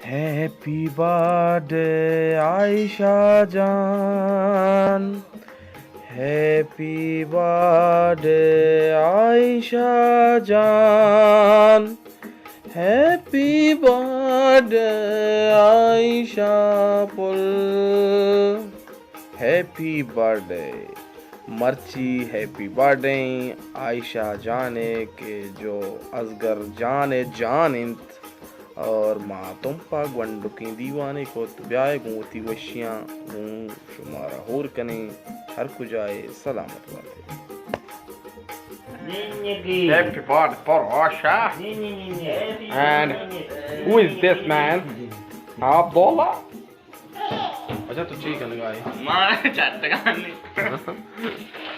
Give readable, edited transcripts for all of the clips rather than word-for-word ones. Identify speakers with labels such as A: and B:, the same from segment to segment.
A: Happy birthday, Ayesha Jan. Happy birthday, Ayesha Jan. Happy birthday, Ayesha Pul. Happy birthday, मर्ची happy birthday Ayesha जाने के जो असगर जाने जान इंत और माँ तुम पा गंडुकी दीवाने को ब्याह गूती वशियाँ गूं शुमारा होर कने हर कुजाए सलामत वाले
B: Happy birthday for Ayesha. And who is this man? Abdullah?
A: अच्छा तो ठीक है लगाई
C: मार चटकानी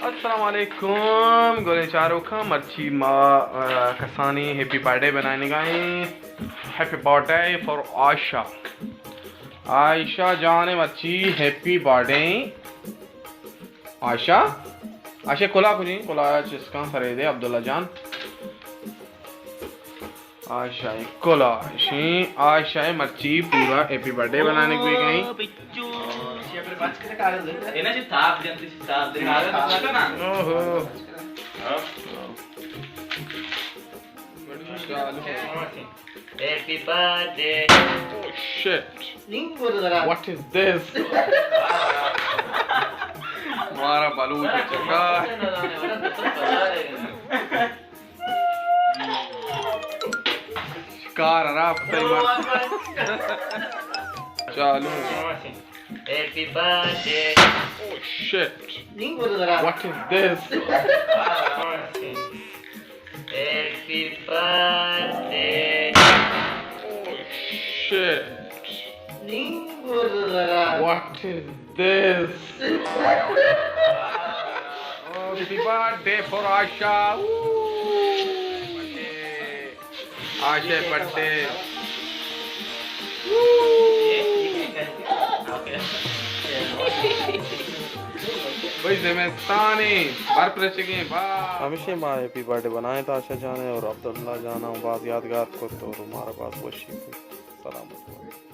A: अस्सलाम वालेकुम गोले चारों का मर्ची माँ कसानी हैप्पी बर्थडे बनाने गए happy birthday for Ayesha Ayesha जाने मर्ची हैप्पी बर्थडे आयशा आयशा खुला कुछ खुला जिसका सरे दे अब्दुल्ला जान आयशा खुला आयशा मर्ची पूरा हैप्पी बर्थडे बनाने के लिए गई
C: Ini sih tahap yang tahap dari hal na.
A: ओहो
C: Happy birthday.
A: Oh shit. What is this? हमारा बालू चका शिकार राफ्ता चालू
C: Happy birthday.
A: Oh shit. What is this?
C: Happy birthday.
A: Oh shit. What is this? Oh, happy birthday for Ayesha. Ayesha birthday. भाई ज़िम्मेदारी बार pressing बार हमेशा माँ हैप्पी बर्थडे बनाए था आशा जाने और अब्दुल्ला जाना बात यादगार को तो हमारे पास वशी सलामत